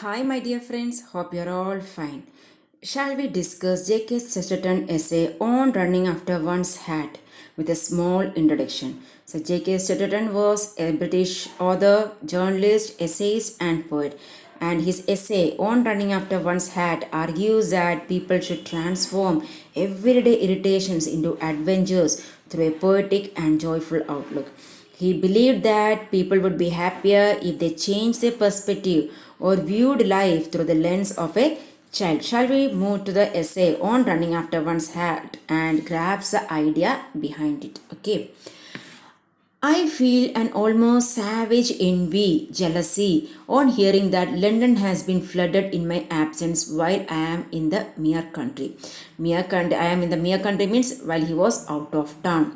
Hi, my dear friends. Hope you're all fine. Shall we discuss G.k.Chesterton essay on running after one's hat with a small introduction? So, G.k.Chesterton was a British author, journalist, essayist, and poet. And his essay on running after one's hat argues that people should transform everyday irritations into adventures through a poetic and joyful outlook. He believed that people would be happier if they changed their perspective or viewed life through the lens of a child. Shall we move to the essay on running after one's hat and grasp the idea behind it? Okay. I feel an almost savage envy, jealousy on hearing that London has been flooded in my absence while I am in the mere country. I am in the mere country means while he was out of town.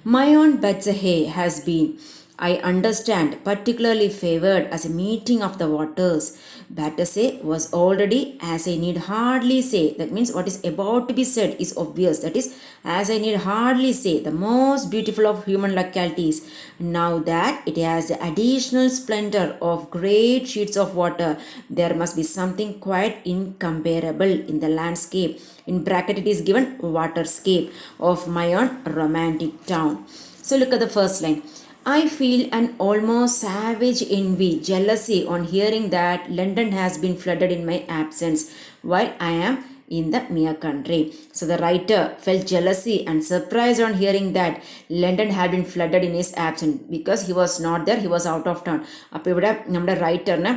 My own Betsy has been, I understand, particularly favored as a meeting of the waters. Battersea was already, as I need hardly say, that means what is about to be said is obvious, that is, as I need hardly say, the most beautiful of human localities. Now that it has the additional splendor of great sheets of water, there must be something quite incomparable in the landscape. In bracket, it is given waterscape of my own romantic town. So look at the first line. I feel an almost savage envy, jealousy on hearing that London has been flooded in my absence while I am in the mere country. So the writer felt jealousy and surprise on hearing that London had been flooded in his absence because he was not there, he was out of town. അപ്പോൾ ഇവിടെ നമ്മുടെ റൈറ്ററിന്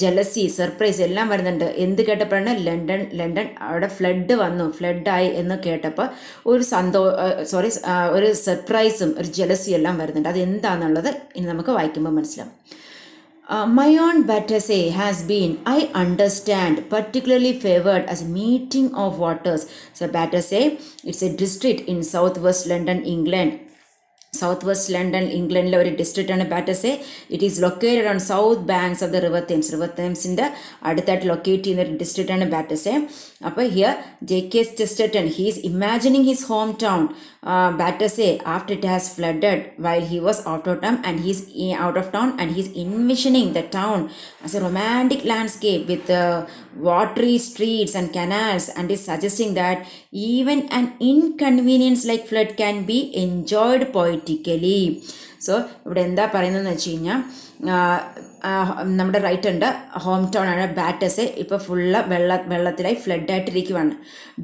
jealousy surprise എല്ലാം വരുന്നുണ്ട്. എന്ത് കേട്ടപ്പോഴാണ് London അവിടെ ഫ്ലഡായി എന്ന് കേട്ടപ്പോൾ ഒരു സർപ്രൈസും ഒരു ജലസിയും എല്ലാം വരുന്നുണ്ട്. അത് എന്താണെന്നുള്ളത് ഇനി നമുക്ക് വായിക്കുമ്പോൾ മനസ്സിലാവും. My own Battersea has been, I understand, particularly favored as a meeting of waters. So Battersea, it's a district in southwest London, England. Southwest London, England ഒരു ഡിസ്ട്രിക്റ്റ് ആണ് Battersea. It is located on south banks of the river തേംസിൻ്റെ അടുത്തായിട്ട് locate ചെയ്യുന്ന ഒരു district ആണ് Battersea. അപ്പോൾ here G.K. Chesterton, he is imagining his hometown Battersea after it has flooded while he was out of town and he's envisioning the town as a romantic landscape with watery streets and canals, and is suggesting that even an inconvenience like flood can be enjoyed poetically. So ഇവിടെ എന്താ പറയുന്നതെന്ന് വെച്ച് കഴിഞ്ഞാൽ നമ്മുടെ റൈറ്ററിൻ്റെ home town ആണ് Battersea. ഇപ്പോൾ full വെള്ളത്തിലായി ഫ്ലഡായിട്ടിരിക്കുവാണ്.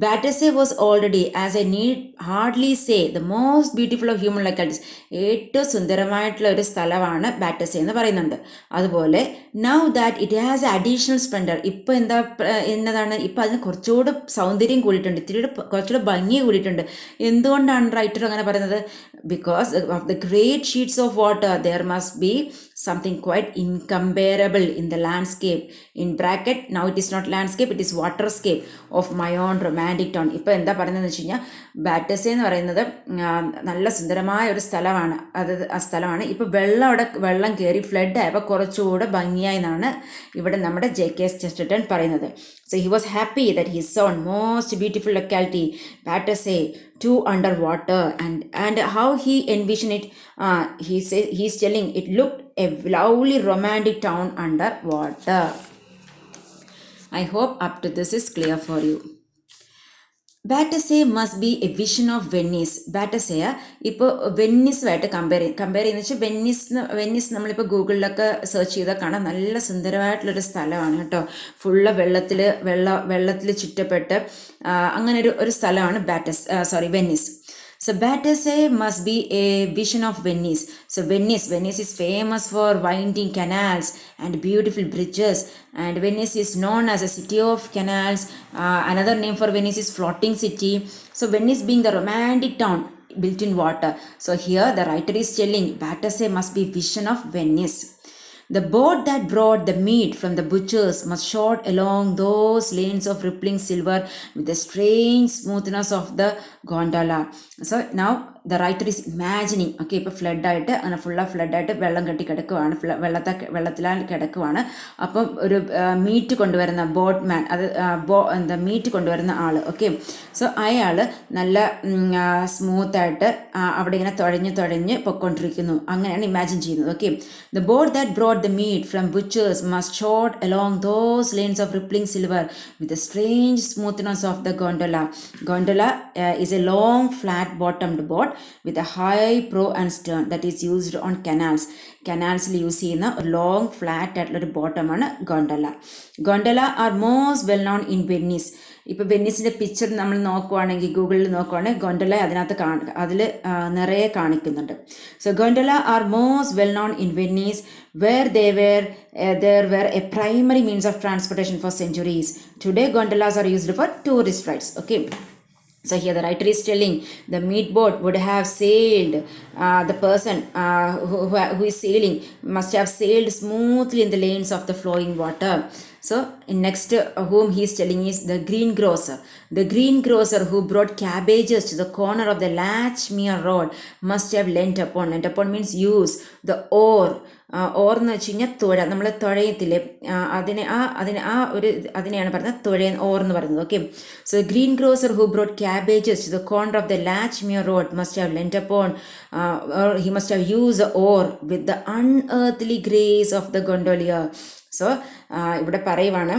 Battersea was already as a need hardly say the most beautiful of human localities. ഏറ്റവും സുന്ദരമായിട്ടുള്ള ഒരു സ്ഥലമാണ് ബാറ്റസെ എന്ന് പറയുന്നുണ്ട്. അതുപോലെ now that it has additional splendour, ഇപ്പോൾ എന്നതാണ് ഇപ്പോൾ അതിന് കുറച്ചുകൂടെ സൗന്ദര്യം കൂടിയിട്ടുണ്ട്, കുറച്ചുകൂടെ ഭംഗി കൂടിയിട്ടുണ്ട്. എന്തുകൊണ്ടാണ് റൈറ്റർ അങ്ങനെ പറയുന്നത്? Because of the great sheets of water there must be something quite incomparable in the landscape. In bracket, now it is not landscape, it is waterscape of my own romantic town. ഇപ്പോൾ എന്താ പറയുന്നതെന്ന് വെച്ച് കഴിഞ്ഞാൽ ബാറ്റസെ എന്ന് പറയുന്നത് നല്ല സുന്ദരമായ ഒരു സ്ഥലമാണ്. ആ സ്ഥലമാണ് ഇപ്പോൾ വെള്ളം കയറി ഫ്ലഡ് ആയപ്പോൾ കുറച്ചുകൂടെ ഭംഗിയായി എന്നാണ് ഇവിടെ നമ്മുടെ G.K. Chesterton പറയുന്നത്. So he was happy that he saw most beautiful locality Battersea too underwater, and how he envisioned it. He's telling it looked a lovely romantic town underwater. I hope up to this is clear for you. Battersea must be a vision of Venice. Battersea ഇപ്പോൾ വെന്നീസുമായിട്ട് compare ചെയ്യുന്ന വെച്ചാൽ Venice നമ്മളിപ്പോൾ ഗൂഗിളിലൊക്കെ search ചെയ്താൽ കാണാം, നല്ല സുന്ദരമായിട്ടുള്ളൊരു സ്ഥലമാണ് കേട്ടോ. Full വെള്ളത്തിൽ ചുറ്റപ്പെട്ട് അങ്ങനെ ഒരു സ്ഥലമാണ് Venice. So Battersea must be a vision of Venice. So Venice is famous for winding canals and beautiful bridges, and Venice is known as a city of canals. Another name for Venice is floating city. So Venice being the romantic town built in water. So here the writer is telling Battersea must be vision of Venice. The boat that brought the meat from the butchers must shot along those lanes of rippling silver with the strange smoothness of the gondola. So now the writer is imagining, okay, ഇപ്പോൾ ഫ്ലഡായിട്ട് അങ്ങനെ ഫ്ലഡായിട്ട് വെള്ളം കെട്ടി കിടക്കുവാണ്, വെള്ളത്തിലാൽ കിടക്കുവാണ്. അപ്പം ഒരു meet കൊണ്ടുവരുന്ന boatman, അത് മീറ്റ് കൊണ്ടുവരുന്ന ആൾ, ഓക്കെ. സോ അയാൾ നല്ല സ്മൂത്തായിട്ട് അവിടെ ഇങ്ങനെ തുഴഞ്ഞ് പൊയ്ക്കൊണ്ടിരിക്കുന്നു, അങ്ങനെയാണ് ഇമാജിൻ ചെയ്യുന്നത്, okay. The boat that brought the meat from butchers must trot along those lanes of rippling silver with the strange smoothness of the gondola. Gondola is a long flat-bottomed boat with a high prow and stern that is used on canals. കനാൽസിൽ use ചെയ്യുന്ന ഒരു long flat ആയിട്ടുള്ളൊരു ബോട്ടമാണ് gondola. Gondola are most well known in Venice. ഇപ്പോൾ വെന്നീസിൻ്റെ picture നമ്മൾ നോക്കുവാണെങ്കിൽ, ഗൂഗിളിൽ നോക്കുവാണെങ്കിൽ ഗോണ്ടല അതിനകത്ത് അതിൽ നിറയെ കാണിക്കുന്നുണ്ട്. So gondola are most well known in Venice where there were a primary means of transportation for centuries. Today gondolas are used for tourist rides, okay. So here the writer is telling the meat boat would have sailed, the person who is sailing must have sailed smoothly in the lanes of the flowing water. So next whom he is telling is the greengrocer. The greengrocer who brought cabbages to the corner of the Latchmere road must have leant upon means use the oar. Or എന്ന് വെച്ച് കഴിഞ്ഞാൽ തുഴ, നമ്മൾ തുഴയത്തില്ലേ, അതിനെയാണ് പറയുന്നത് തുഴ, oar എന്ന് പറയുന്നത്, okay. So green grocer who brought cabbages to the corner of the Latchmere road must have lent upon, he must have use oar with the unearthly grace of the gondolier. So ഇവിടെ പറയുവാണ്,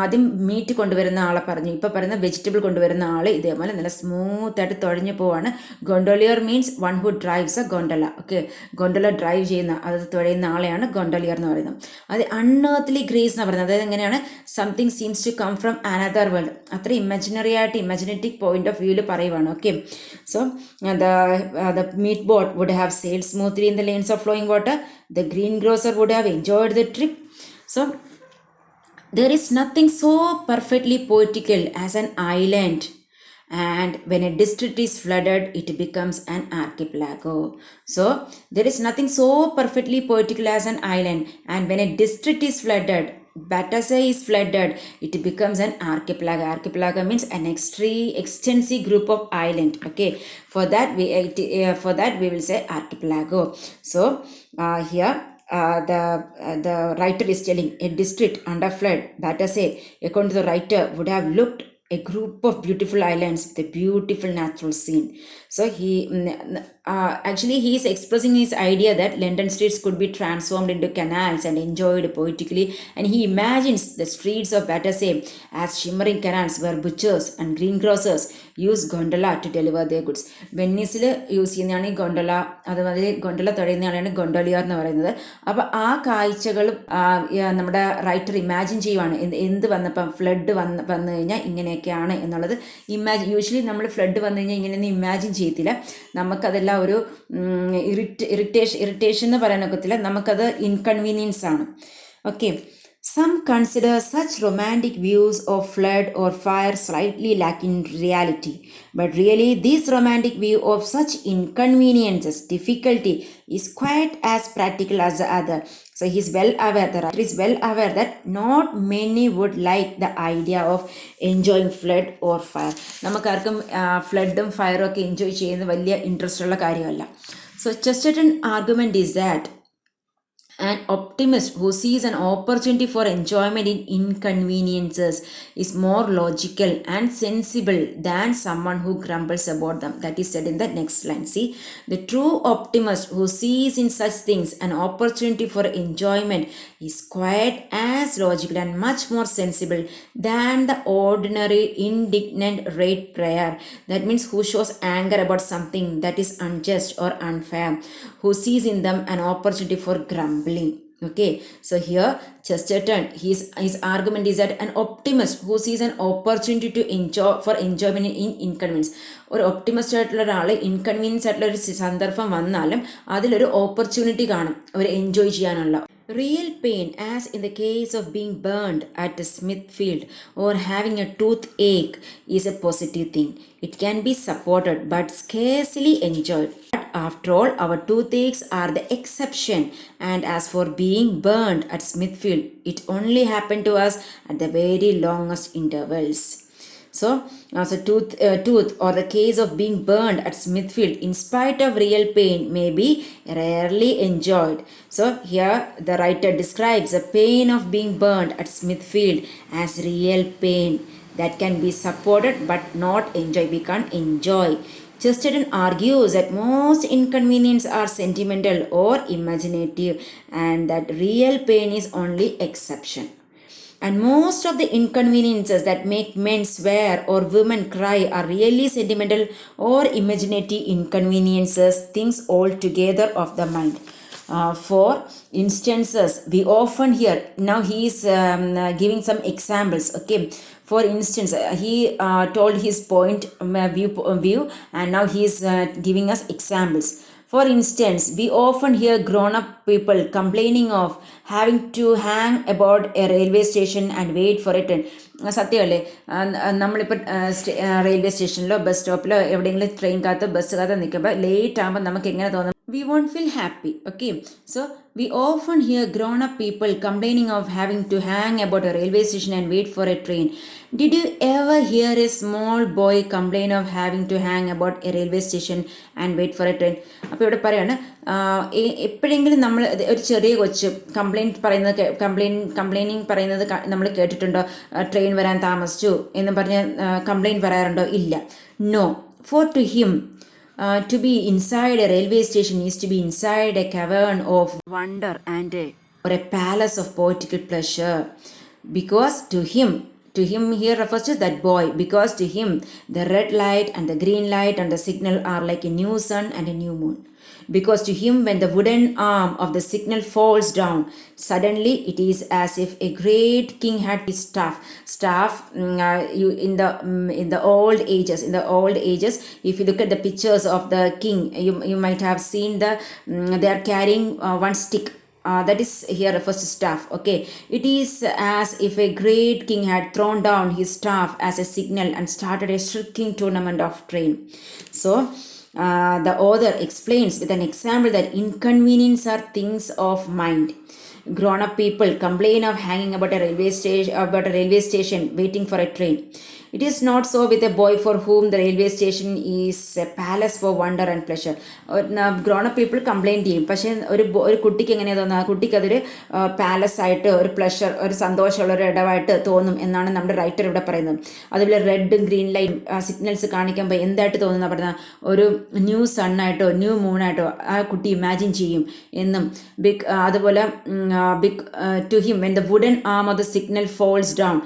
ആദ്യം meet കൊണ്ടുവരുന്ന ആളെ പറഞ്ഞു, ഇപ്പോൾ പറയുന്ന vegetable കൊണ്ടുവരുന്ന ആൾ ഇതേപോലെ നല്ല സ്മൂത്തായിട്ട് തുഴഞ്ഞു പോവാണ്. Gondolier means one who drives a gondola, okay. Gondola drive ചെയ്യുന്ന, അത് തുഴയുന്ന ആളെയാണ് ഗൊണ്ടോലിയർ എന്ന് പറയുന്നത്. അത് അൺഎർത്ത്ലി ഗ്രേസ് എന്ന് പറയുന്നത്, അതായത് എങ്ങനെയാണ്, something seems to come from another world, അത്ര ഇമാജിനേറ്റീവ് പോയിന്റ് ഓഫ് വ്യൂവിൽ പറയുവാണ്, okay. So the meat boat would have sailed smoothly in the lanes of flowing water. The greengrocer would have enjoyed the trip. So there is nothing so perfectly poetical as an island, and when a district is flooded it becomes an archipelago. So there is nothing so perfectly poetical as an island, and when a district is flooded, Battersea is flooded, it becomes an archipelago. Archipelago means an extensive group of island, okay. For that we will say archipelago. So here the writer is telling a district under flood, Battersea, according to the writer, would have looked a group of beautiful islands with a beautiful natural scene. So actually he is expressing his idea that London streets could be transformed into canals and enjoyed poetically, and he imagines the streets of Battersea as shimmering canals where butchers and greengrocers use gondola to deliver their goods. വെന്നീസിൽ use ചെയ്യുന്നതാണ് ഈ ഗൊണ്ടല, അതുമാതിരി ഗൊണ്ടല തുഴയുന്നതാണ് ഗൊണ്ടോലിയർ എന്ന് പറയുന്നത്. അപ്പോൾ ആ കാഴ്ചകളും നമ്മുടെ റൈറ്റർ ഇമാജിൻ ചെയ്യുവാണ്, എന്ത് വന്നപ്പം ഫ്ലഡ് വന്നു കഴിഞ്ഞാൽ ഇങ്ങനെയൊക്കെയാണ് എന്നുള്ളത് യൂഷ്വലി നമ്മൾ ഫ്ലഡ് വന്നു കഴിഞ്ഞാൽ ഇങ്ങനെയൊന്നും ഇമാജിൻ ചെയ്യത്തില്ല, നമുക്കതെല്ലാം ഒരു ഇറിറ്റേഷൻ എന്ന് പറയാനൊക്കത്തില്ല, നമുക്കത് ഇൻകൺവീനിയൻസ് ആണ്, okay. Some consider such romantic views of flood or fire slightly lacking reality, but really this romantic view of such inconveniences, difficulty, is quite as practical as the other. So he is well aware, the writer is well aware that not many would like the idea of enjoying flood or fire. നമുക്കാർക്കും ഫ്ലഡും ഫയറും ഒക്കെ enjoy ചെയ്യുന്നത് വലിയ interest ഉള്ള കാര്യമല്ല. So Chesterton argument is that an optimist who sees an opportunity for enjoyment in inconveniences is more logical and sensible than someone who grumbles about them. That is said in the next line. See, the true optimist who sees in such things an opportunity for enjoyment is quite as logical and much more sensible than the ordinary indignant ratepayer. That means who shows anger about something that is unjust or unfair, who sees in them an opportunity for grumbling. Okay, so here Chesterton, his argument is that an optimist who sees an opportunity to enjoyment in inconvenience, ഒരു optimist ആയിട്ടുള്ള ഒരാൾ inconvenience ആയിട്ടുള്ള ഒരു സന്ദർഭം വന്നാലും അതിലൊരു opportunity കാണും ഒരു എൻജോയ് ചെയ്യാനുള്ള. Real pain, as in the case of being burned at Smithfield or having a toothache, is a positive thing. It can be supported but scarcely enjoyed. But after all, our toothaches are the exception, and as for being burned at Smithfield, it only happened to us at the very longest intervals. So, tooth or the case of being burned at Smithfield in spite of real pain may be rarely enjoyed. So, here the writer describes the pain of being burned at Smithfield as real pain that can be supported but not enjoyed. We can't enjoy. Chesterton argues that most inconveniences are sentimental or imaginative and that real pain is only exception. And most of the inconveniences that make men swear or women cry are really sentimental or imaginative inconveniences, things altogether of the mind. For instances, we often hear, now he is giving some examples, okay. For instance, he told his point view and now he is giving us examples. For instance, we often hear grown-up people complaining of having to hang about a railway station and wait for a train. സത്യമല്ലേ, നമ്മളിപ്പോൾ railway സ്റ്റേഷനിലോ bus സ്റ്റോപ്പിലോ എവിടെയെങ്കിലും train കാത്ത് bus കാത്ത് നിൽക്കുമ്പോൾ late ആകുമ്പോൾ നമുക്ക് എങ്ങനെ തോന്നും? We won't feel happy, okay. So we often hear grown-up people complaining of having to hang about a railway station and wait for a train. Did you ever hear a small boy complain of having to hang about a railway station and wait for a train? അപ്പോൾ ഇവിടെ പറയാണ്, എപ്പോഴെങ്കിലും നമ്മൾ ഒരു ചെറിയ കൊച്ച് complaining പറയുന്നത് നമ്മൾ കേട്ടിട്ടുണ്ടോ? ട്രെയിൻ വരാൻ താമസിച്ചു എന്ന് പറഞ്ഞ് കംപ്ലൈൻറ്റ് പറയാറുണ്ടോ? ഇല്ല. No. For to him, to be inside a railway station is to be inside a cavern of wonder and or a palace of poetical pleasure. Because to him here refers to that boy, because to him the red light and the green light and the signal are like a new sun and a new moon. Because to him when the wooden arm of the signal falls down, suddenly it is as if a great king had his staff. In the old ages, if you look at the pictures of the king, you might have seen they are carrying one stick. That is here refers to staff, okay. It is as if a great king had thrown down his staff as a signal and started a shrinking tournament of train. So the author explains with an example that inconvenience are things of mind. Grown-up people complain of hanging about a railway station waiting for a train. It is not so with a boy for whom the railway station is a palace for wonder and pleasure. Grown-up people complain ചെയ്യും, പക്ഷേ ഒരു കുട്ടിക്ക് എങ്ങനെയാണ് തോന്നുന്നത്? ആ കുട്ടിക്ക് അതൊരു palace ആയിട്ട്, ഒരു പ്ലഷർ, ഒരു സന്തോഷമുള്ള ഒരു ഇടമായിട്ട് തോന്നും എന്നാണ് നമ്മുടെ റൈറ്റർ ഇവിടെ പറയുന്നത്. അതുപോലെ റെഡും ഗ്രീൻ ലൈറ്റും സിഗ്നൽസ് കാണിക്കുമ്പോൾ എന്തായിട്ട് തോന്നുന്ന പറയുന്നത്? ഒരു ന്യൂ സണ്ണായിട്ടോ ന്യൂ മൂണായിട്ടോ ആ കുട്ടി ഇമാജിൻ ചെയ്യും എന്നും. അതുപോലെ to him when the wooden arm of the signal falls down,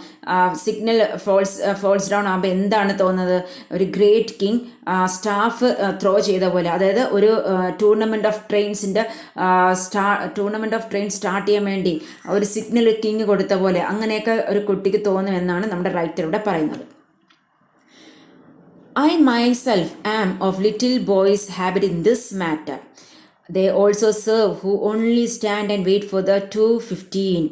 falls down ആകുമ്പോൾ എന്താണ് തോന്നുന്നത്? ഒരു ഗ്രേറ്റ് കിങ് സ്റ്റാഫ് ത്രോ ചെയ്ത പോലെ, അതായത് ഒരു ടൂർണമെൻറ്റ് ഓഫ് ട്രെയിൻ സ്റ്റാർട്ട് ചെയ്യാൻ വേണ്ടി ഒരു സിഗ്നൽ കിങ് കൊടുത്ത പോലെ അങ്ങനെയൊക്കെ ഒരു കുട്ടിക്ക് തോന്നും എന്നാണ് നമ്മുടെ റൈറ്റർ ഇവിടെ പറയുന്നത്. I myself am of little boys' habit in this matter. They also serve who only stand and wait for the 2:15.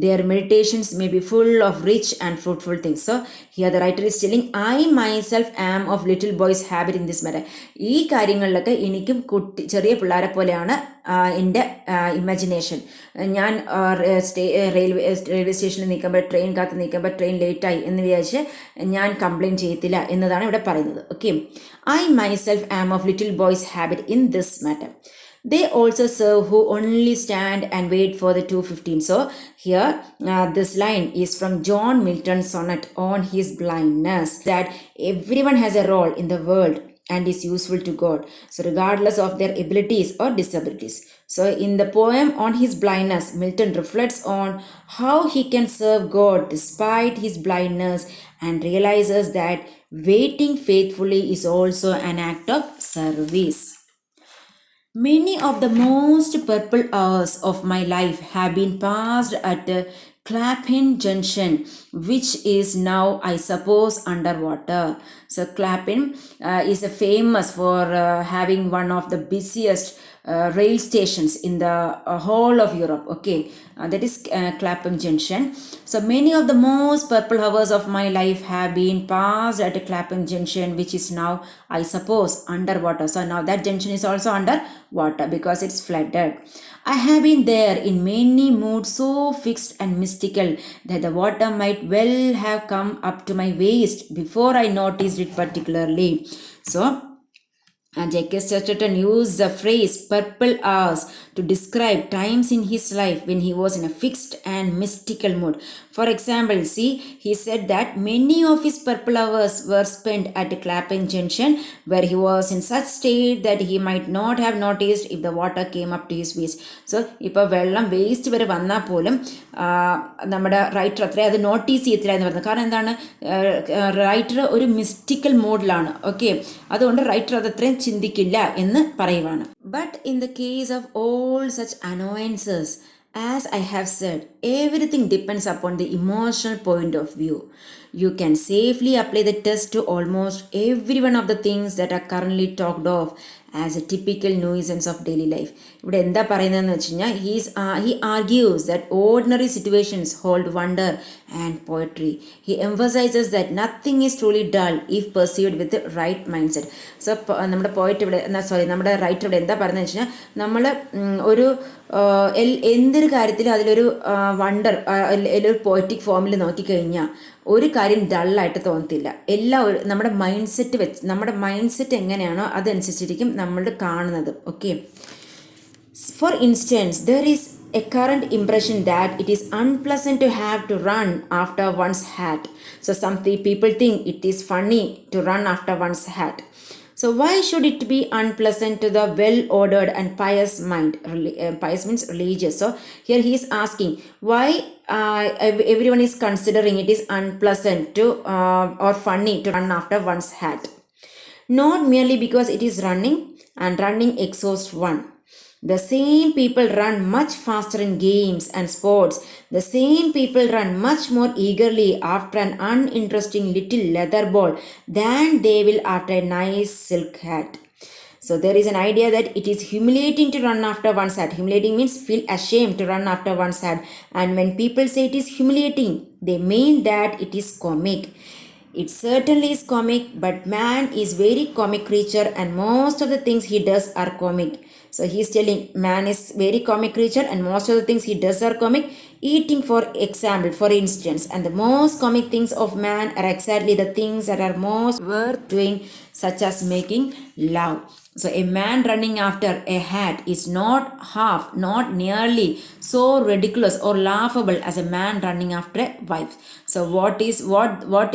Their meditations may be full of rich and fruitful things. So here the writer is telling, I myself am of little boys' habit in this matter. ഈ കാര്യങ്ങളിലൊക്കെ എനിക്കും ചെറിയ പിള്ളേരെ പോലെയാണ് എൻ്റെ imagination. ഞാൻ railway സ്റ്റേഷനിൽ നിൽക്കുമ്പോൾ ട്രെയിൻ കാത്ത് നിൽക്കുമ്പോൾ ട്രെയിൻ ലേറ്റായി എന്ന് വിചാരിച്ച് ഞാൻ കംപ്ലയിൻറ്റ് ചെയ്യത്തില്ല എന്നതാണ് ഇവിടെ പറയുന്നത്, okay. I myself am of little boys' habit in this matter. They also serve who only stand and wait for the 2:15. So here this line is from John Milton's sonnet on his blindness, that everyone has a role in the world and is useful to God, so regardless of their abilities or disabilities. So in the poem on his blindness, Milton reflects on how he can serve God despite his blindness and realizes that waiting faithfully is also an act of service. Many of the most purple hours of my life have been passed at Clapham Junction, which is now, I suppose, underwater. So Clapham is famous for having one of the busiest rail stations in the whole of Europe. Okay, that is Clapham Junction. So many of the most purple hours of my life have been passed at Clapham Junction, which is now, I suppose, underwater. So now that junction is also under water because it's flooded. I have been there in many moods so fixed and mystical that the water might well have come up to my waist before I noticed it particularly. So G.k.Chesterton used the phrase purple hours to describe times in his life when he was in a fixed and mystical mood. For example, see, he said that many of his purple hours were spent at Clapham Junction, where he was in such state that he might not have noticed if the water came up to his waist. So, ഇപ്പോൾ വെള്ളം waste വരെ വന്നാൽ പോലും നമ്മുടെ writer അത്രയും അത് notice ചെയ്യത്തില്ല എന്ന് പറയുന്നത്. കാരണം എന്താണ്, റൈറ്റർ ഒരു മിസ്റ്റിക്കൽ മോഡിലാണ്. ഓക്കെ, അതുകൊണ്ട് റൈറ്റർ അതത്രയും ചിന്തിക്കില്ല എന്ന് പറയുവാണ്. But in the case of all such annoyances, as I have said, everything depends upon the emotional point of view. You can safely apply the test to almost every one of the things that are currently talked of as a typical nuisance of daily life. ഇവിടെ എന്താ പറയുന്നതെന്ന് വെച്ച് കഴിഞ്ഞാൽ he argues that ordinary situations hold wonder and poetry. He emphasizes that nothing is truly dull if perceived with the right mindset. So നമ്മുടെ നമ്മുടെ writer ഇവിടെ എന്താ പറയുന്നത് വെച്ച് കഴിഞ്ഞാൽ നമ്മൾ ഒരു എന്തൊരു കാര്യത്തിലും അതിലൊരു വണ്ടർ ഒരു പോയറ്റിക് ഫോമിൽ നോക്കിക്കഴിഞ്ഞാൽ ഒരു കാര്യം ഡള്ളായിട്ട് തോന്നത്തില്ല. നമ്മുടെ മൈൻഡ് സെറ്റ് എങ്ങനെയാണോ അതനുസരിച്ചിരിക്കും നമ്മൾ കാണുന്നത്. Okay, for instance, there is a current impression that it is unpleasant to have to run after one's hat. So some people think it is funny to run after one's hat. So why should it be unpleasant to the well-ordered and pious mind? Pious means religious. So here he is asking why everyone is considering it is unpleasant to or funny to run after one's hat. Not merely because it is running and running exhausts one. The same people run much faster in games and sports. The same people run much more eagerly after an uninteresting little leather ball than they will after a nice silk hat. So there is an idea that it is humiliating to run after one's hat. Humiliating means feel ashamed to run after one's hat. And when people say it is humiliating, they mean that it is comic. It certainly is comic, but man is very comic creature and most of the things he does are comic. So he is telling man is very comic creature and most of the things he does are comic. Eating, for example, for instance, and the most comic things of man are exactly the things that are most worth doing, such as making love. So a man running after a hat is not nearly so ridiculous or laughable as a man running after a wife. So what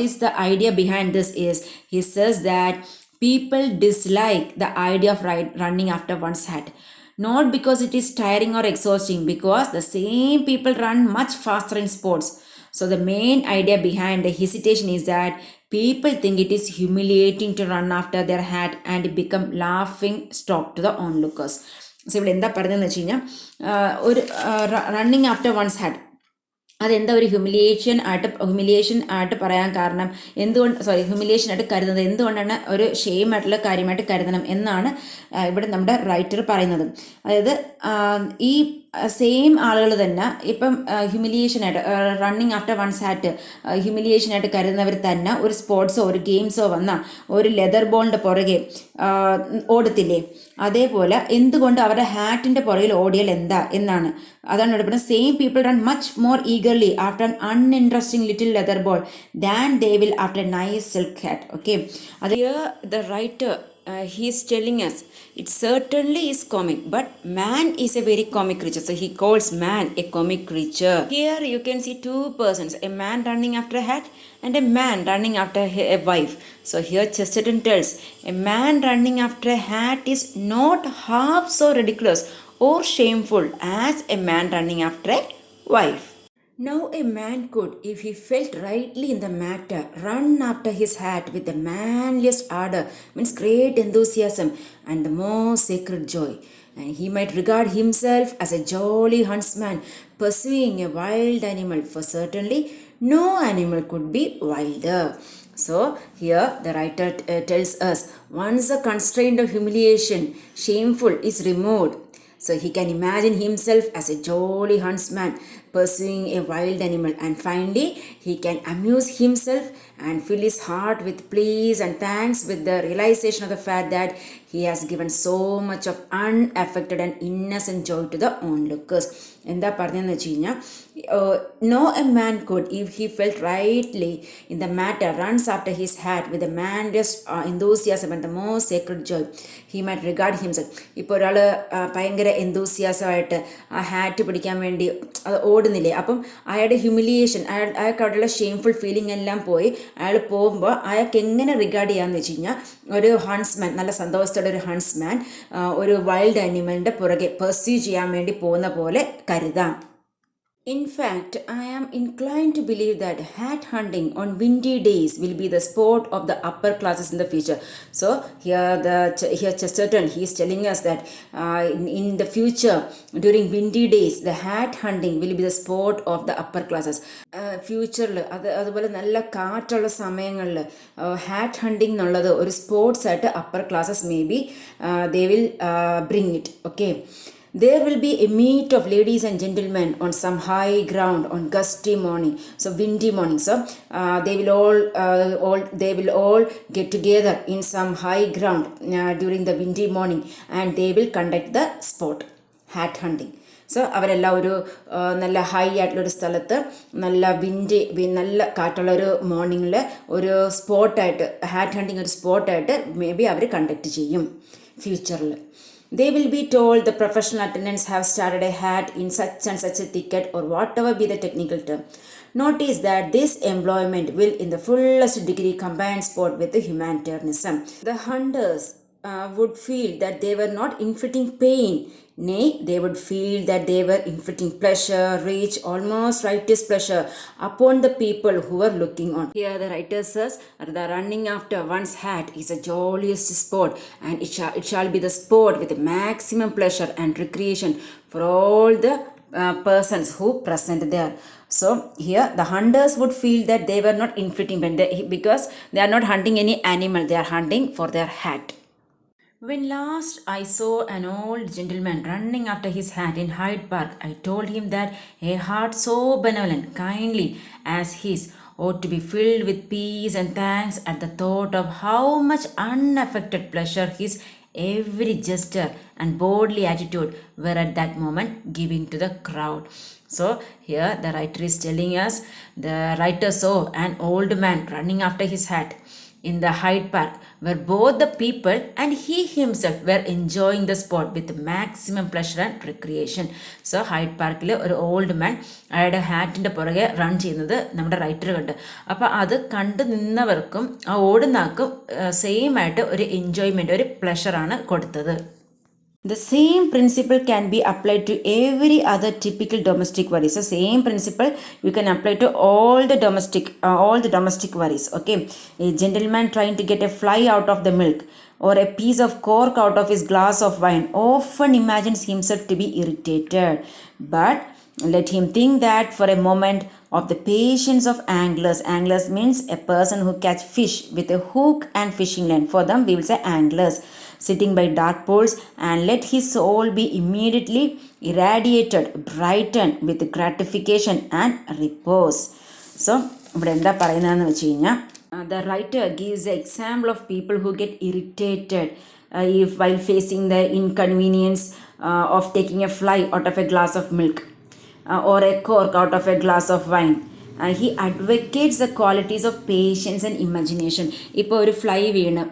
is the idea behind this is, he says that people dislike the idea of running after one's hat. Not because it is tiring or exhausting, because the same people run much faster in sports. So the main idea behind the hesitation is that people think it is humiliating to run after their hat and become laughing stock to the onlookers. So ഇവിടെ എന്താ പറയുന്നതെന്ന് വെച്ച് കഴിഞ്ഞാൽ ഒരു running after once hat അതെന്താ ഒരു humiliation ആയിട്ട് പറയാൻ കാരണം ഹ്യൂമിലിയേഷൻ ആയിട്ട് കരുതുന്നത് എന്തുകൊണ്ടാണ് ഒരു ഷെയിം ആയിട്ടുള്ള കാര്യമായിട്ട് കരുതണം എന്നാണ് ഇവിടെ നമ്മുടെ റൈറ്റർ പറയുന്നത്. അതായത് ഈ സെയിം ആളുകൾ തന്നെ ഇപ്പം ഹ്യൂമിലിയേഷനായിട്ട് റണ്ണിങ് ആഫ്റ്റർ വൺസ് ഹാറ്റ് ഹ്യൂമിലിയേഷനായിട്ട് കരുതുന്നവർ തന്നെ ഒരു സ്പോർട്സോ ഒരു ഗെയിംസോ വന്നാൽ ഒരു ലെതർ ബോളിൻ്റെ പുറകെ ഓടത്തില്ലേ, അതേപോലെ എന്തുകൊണ്ട് അവരുടെ ഹാറ്റിൻ്റെ പുറകിൽ ഓടിയാൽ എന്താ എന്നാണ്. അതാണ് ഇവിടെ പറയുന്നത്, same people run much more eagerly after an uninteresting little leather ball than they will after a nice silk hat. Okay, അത് the writer he is telling us it certainly is comic, but man is a very comic creature. So he calls man a comic creature. Here you can see two persons, a man running after a hat and a man running after a wife. So here Chesterton tells a man running after a hat is not half so ridiculous or shameful as a man running after a wife. Now a man could, if he felt rightly in the matter, run after his hat with the manliest ardor, means great enthusiasm and the most sacred joy. And he might regard himself as a jolly huntsman pursuing a wild animal, for certainly no animal could be wilder. So here the writer tells us once the constraint of humiliation, shameful, is removed, so he can imagine himself as a jolly huntsman pursuing a wild animal, and finally he can amuse himself and fill his heart with pleas and thanks with the realization of the fact that he has given so much of unaffected and innocent joy to the onlookers. എന്താ പറഞ്ഞതെന്ന് വെച്ച് കഴിഞ്ഞാൽ no a man could, if he felt rightly in the matter, runs after his hat with the manliest enthusiasm and the most sacred joy, he might regard himself. ഇപ്പോൾ ഒരാൾ ഭയങ്കര എന്തൂസിയാസമായിട്ട് ആ hat പിടിക്കാൻ വേണ്ടി ഓടുന്നില്ലേ, അപ്പം അയാളുടെ ഹ്യൂമിലിയേഷൻ, അയാൾക്ക് അവിടെയുള്ള ഷെയിംഫുൾ ഫീലിംഗ് എല്ലാം പോയി അയാൾ പോകുമ്പോൾ അയാൾക്ക് എങ്ങനെ റിഗാർഡ് ചെയ്യാമെന്ന് വെച്ച് കഴിഞ്ഞാൽ ഒരു ഹൺസ്മാൻ, നല്ല സന്തോഷത്തോടെ ഒരു ഹൺസ്മാൻ ഒരു വൈൽഡ് ആനിമലിൻ്റെ പുറകെ പെർസ്യൂ ചെയ്യാൻ വേണ്ടി പോകുന്ന പോലെ കരുതാം. In fact, I am inclined to believe that hat hunting on windy days will be the sport of the upper classes in the future. So here Chesterton, he is telling us that in the future, during windy days, the hat hunting will be the sport of the upper classes. ഫ്യൂച്ചറിൽ അതുപോലെ നല്ല കാറ്റുള്ള സമയങ്ങളിൽ hat hunting എന്നുള്ളത് ഒരു sports ആയിട്ട് upper classes may be they will bring it. Okay, there will be a meet of ladies and gentlemen on some high ground on gusty morning, so windy morning. So they will all get together in some high ground during the windy morning, and they will conduct the sport, hat hunting. So അവരെല്ലാം ഒരു നല്ല high ആയിട്ടുള്ളൊരു സ്ഥലത്ത് നല്ല നല്ല കാറ്റുള്ളൊരു മോർണിംഗിൽ ഒരു സ്പോട്ടായിട്ട്, hat hunting ഒരു സ്പോട്ടായിട്ട് മേ ബി അവർ കണ്ടക്ട് ചെയ്യും ഫ്യൂച്ചറിൽ. They will be told the professional attendants have started a hat in such and such a thicket, or whatever be the technical term. Notice that this employment will in the fullest degree combine sport with the humanitarianism. The hunters would feel that they were not inflicting pain. Nay, they would feel that they were inflicting pleasure, rich, almost righteous pleasure upon the people who were looking on. Here the writer says, the running after one's hat is the jolliest sport, and it shall be the sport with the maximum pleasure and recreation for all the persons who present there. So here the hunters would feel that they were not inflicting pain because they are not hunting any animal, they are hunting for their hat. When last I saw an old gentleman running after his hat in Hyde Park, I told him that a heart so benevolent, kindly as his ought to be filled with peace and thanks at the thought of how much unaffected pleasure his every gesture and bodily attitude were at that moment giving to the crowd. So here the writer is telling us, the writer saw an old man running after his hat in the Hyde Park, where both the people and he himself were enjoying the sport with maximum pleasure and recreation. So Hyde Parkil ഒരു old man അയാളുടെ ഹാറ്റിൻ്റെ പുറകെ run ചെയ്യുന്നത് നമ്മുടെ writer കണ്ട്. അപ്പോൾ അത് കണ്ടു നിന്നവർക്കും ആ ഓടുന്നാക്കും സെയിം ആയിട്ട് ഒരു എൻജോയ്മെൻറ്റ്, ഒരു പ്ലഷറാണ് കൊടുത്തത്. The same principle can be applied to every other typical domestic worries. So same principle you can apply to all the domestic worries. Okay, a gentleman trying to get a fly out of the milk or a piece of cork out of his glass of wine often imagines himself to be irritated. But let him think that for a moment of the patience of anglers. Anglers means a person who catch fish with a hook and fishing line. For them we will say anglers. Sitting by dark pools, and let his soul be immediately irradiated, brightened with gratification and repose. So ഇവിടെ എന്താ പറയുന്നതെന്ന് വെച്ച് കഴിഞ്ഞാൽ the writer gives the example of people who get irritated if while facing the inconvenience of taking a fly out of a glass of milk or a cork out of a glass of wine. He advocates the qualities of patience and imagination. ഇപ്പോൾ ഒരു fly വീണ്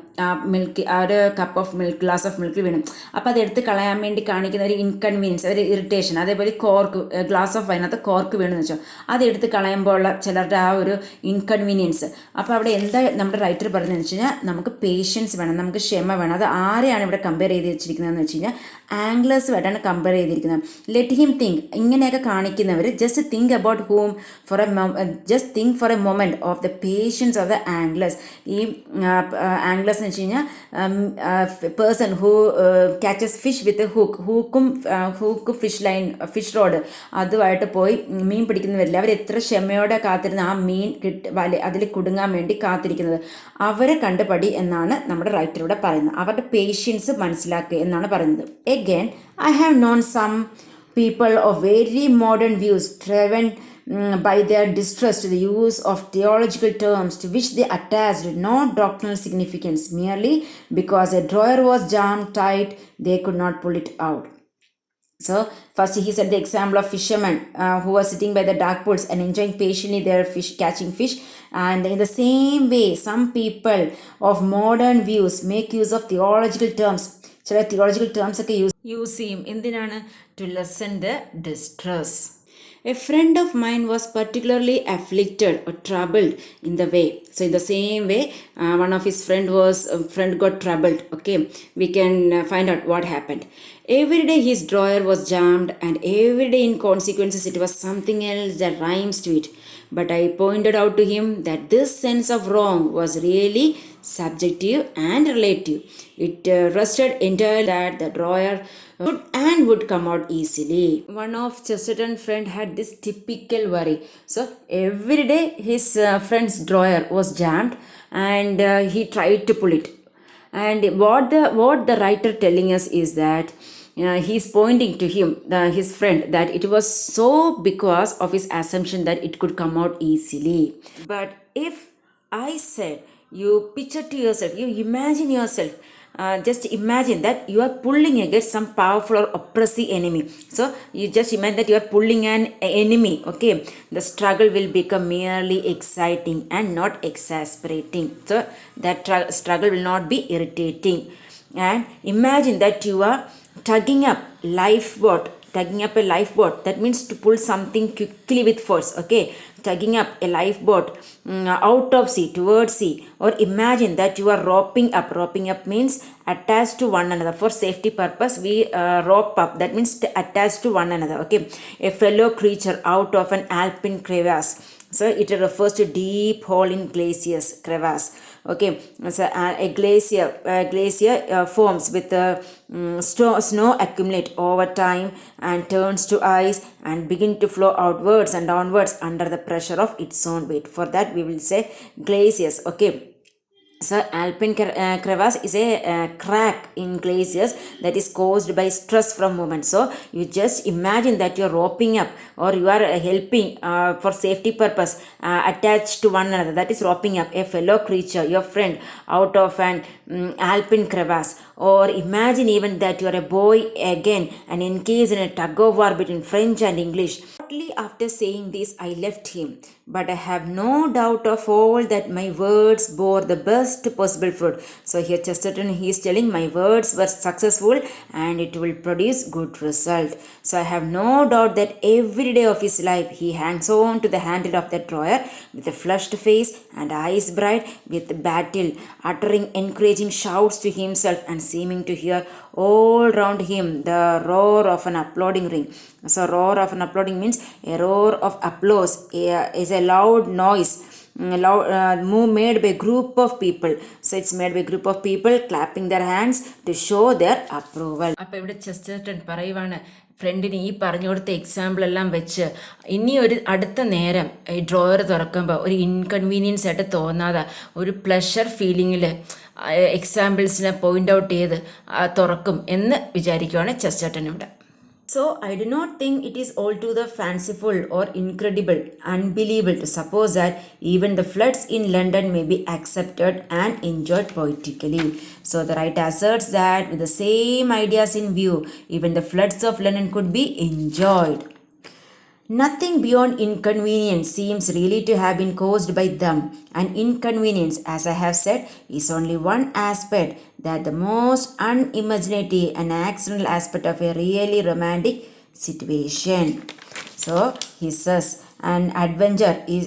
milk, ആ ഒരു cup of milk, glass of milk വീണു, അപ്പോൾ അതെടുത്ത് കളയാൻ വേണ്ടി കാണിക്കുന്ന ഒരു ഇൻകൺവീനിയൻസ്, ഒരു ഇറിറ്റേഷൻ. അതേപോലെ കോർക്ക്, ഗ്ലാസ് ഓഫ് വൈനകത്ത് കോർക്ക് വീണെന്ന് വെച്ചോ, അതെടുത്ത് കളയുമ്പോൾ ഉള്ള ചിലരുടെ ആ ഒരു ഇൻകൺവീനിയൻസ്. അപ്പോൾ അവിടെ എന്താ നമ്മുടെ റൈറ്റർ പറഞ്ഞതെന്ന് വെച്ച് കഴിഞ്ഞാൽ നമുക്ക് പേഷ്യൻസ് വേണം, നമുക്ക് ക്ഷമ വേണം. അത് ആരെയാണ് ഇവിടെ കമ്പയർ ചെയ്ത് വെച്ചിരിക്കുന്നതെന്ന് വെച്ച് കഴിഞ്ഞാൽ ആംഗ്ലേഴ്സുമായിട്ടാണ് കമ്പയർ ചെയ്തിരിക്കുന്നത്. ലെറ്റ് ഹിം തിങ്ക്, ഇങ്ങനെയൊക്കെ കാണിക്കുന്നവർ just think about whom for just think for a moment of the patience of the anglers. ഈ ആംഗ്ലേഴ്സ് എന്ന് വെച്ച് കഴിഞ്ഞാൽ person who catches fish with ഹൂക്കും ഫിഷ് റോഡ് അതുമായിട്ട് പോയി മീൻ പിടിക്കുന്നവരില്ല. അവർ എത്ര ക്ഷമയോടെ കാത്തിരുന്ന് ആ മീൻ അതിൽ കുടുങ്ങാൻ വേണ്ടി കാത്തിരിക്കുന്നത്. അവരെ കണ്ടുപടി എന്നാണ് നമ്മുടെ റൈറ്റർ ഇവിടെ പറയുന്നത്. അവരുടെ പേഷ്യൻസ് മനസ്സിലാക്കുക എന്നാണ് പറയുന്നത്. Again I have known some people of very modern views driven by their distrust to the use of theological terms to which they attached no doctrinal significance merely because a drawer was jammed tight they could not pull it out. So first he said the example of fishermen who were sitting by the dark pools and enjoying patiently their catching fish, and in the same way some people of modern views make use of theological terms. ചില theological terms ഒക്കെ use ചെയ്യും. എന്തിനാണ്? To lessen the distress. A friend of mine was particularly afflicted or troubled in the way. So in the same way, one of his friend got troubled. Okay, we can find out what happened. Every day his drawer was jammed, and every day in consequences it was something else that rhymes to it. But I pointed out to him that this sense of wrong was really subjective and relative. It rested entirely that the drawer would come out easily. One of Chesterton's friend had this typical worry. So every day his friend's drawer was jammed, and he tried to pull it. And what the writer telling us is that he's pointing to him, his friend, that it was so because of his assumption that it could come out easily. But if I said, you picture to yourself, you imagine yourself, just imagine that you are pulling against some powerful or oppressive enemy. So you just imagine that you are pulling an enemy. Okay, the struggle will become merely exciting and not exasperating. So that struggle will not be irritating. And imagine that you are tugging up a lifeboat. That means to pull something quickly with force. Okay, tugging up a lifeboat out of sea towards sea. Or imagine that you are roping up means attached to one another. For safety purpose we rope up, that means attached to one another. Okay, a fellow creature out of an alpine crevasse. So it refers to deep hole in crevasse. Okay, so a glacier forms with snow accumulate over time and turns to ice and begin to flow outwards and downwards under the pressure of its own weight. For that we will say glaciers. Okay, so alpine crevasse is a crack in glaciers that is caused by stress from movement. So you just imagine that you are roping up or you are helping for safety purpose attached to one another. That is roping up a fellow creature, your friend, out of an alpine crevasse. Or imagine even that you are a boy again and engaged in a tug of war between French and English. Shortly after saying this, I left him, but I have no doubt of all that my words bore the best possible fruit. So here Chesterton, he is telling my words were successful and it will produce good result. So I have no doubt that every day of his life he hangs on to the handle of that drawer with a flushed face and eyes bright with battle, uttering encouraging shouts to himself and seeming to hear all round him the roar of an applauding ring. So roar of an applauding means a roar of applause is a loud noise made by a group of people. So it's made by a group of people clapping their hands to show their approval. അപ്പോൾ ഇവിടെ Chesterton പറയുവാണ്, ഫ്രണ്ടിന് ഈ പറഞ്ഞു കൊടുത്ത എക്സാമ്പിളെല്ലാം വെച്ച് ഇനി ഒരു അടുത്ത നേരം ഈ ഡ്രോയർ തുറക്കുമ്പോൾ ഒരു ഇൻകൺവീനിയൻസ് ആയിട്ട് തോന്നാതെ ഒരു പ്ലഷർ ഫീലിങ്ങിൽ എക്സാമ്പിൾസിനെ പോയിൻ്റ് ഔട്ട് ചെയ്ത് തുറക്കും എന്ന് വിചാരിക്കുകയാണ് ചെസ്റ്റർട്ടൺ ഇവിടെ. So I do not think it is altogether fanciful or incredible, unbelievable to suppose that even the floods in London may be accepted and enjoyed poetically. So the writer asserts that with the same ideas in view, even the floods of London could be enjoyed. Nothing beyond inconvenience seems really to have been caused by them, and inconvenience, as I have said, is only one aspect, that the most unimaginative and accidental aspect of a really romantic situation. So he says an adventure is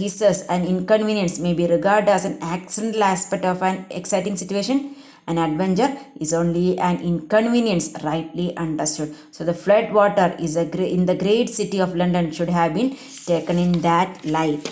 he says an inconvenience may be regarded as an accidental aspect of an exciting situation. An adventure is only an inconvenience rightly understood. So the flood water is in the great city of London should have been taken in that light.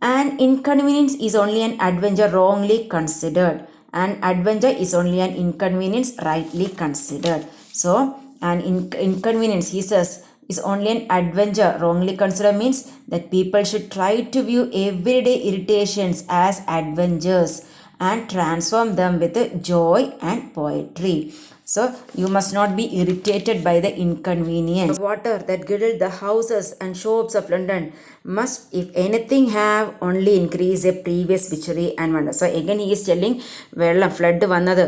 An inconvenience is only an adventure wrongly considered. An adventure is only an inconvenience rightly considered. So, an inconvenience, he says, is only an adventure wrongly considered means that people should try to view everyday irritations as adventures and transform them with joy and poetry. So you must not be irritated by the inconvenience. The water that girdled the houses and shops of London must, if anything, have only increased a previous victory and wonder. So again he is telling, വെള്ളം flood വന്നത്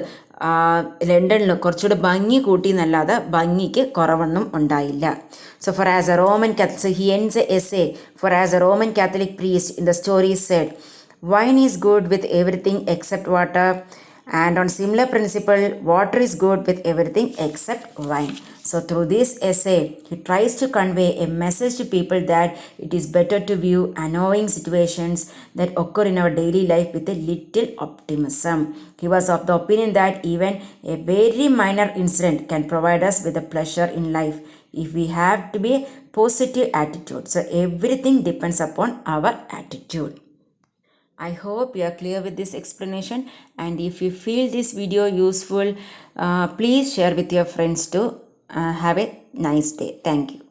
ലണ്ടനിൽ കുറച്ചുകൂടി ഭംഗി കൂട്ടി എന്നല്ലാതെ ഭംഗിക്ക് കുറവൊന്നും ഉണ്ടായില്ല. So for as a Roman Catholic, so he ends the essay, for as a Roman Catholic priest in the story said, wine is good with everything except water. And on similar principle, water is good with everything except wine. So through this essay, he tries to convey a message to people that it is better to view annoying situations that occur in our daily life with a little optimism. He was of the opinion that even a very minor incident can provide us with a pleasure in life if we have to be a positive attitude. So everything depends upon our attitude. I hope you are clear with this explanation, and if you feel this video useful, please share with your friends too. Have a nice day. Thank you.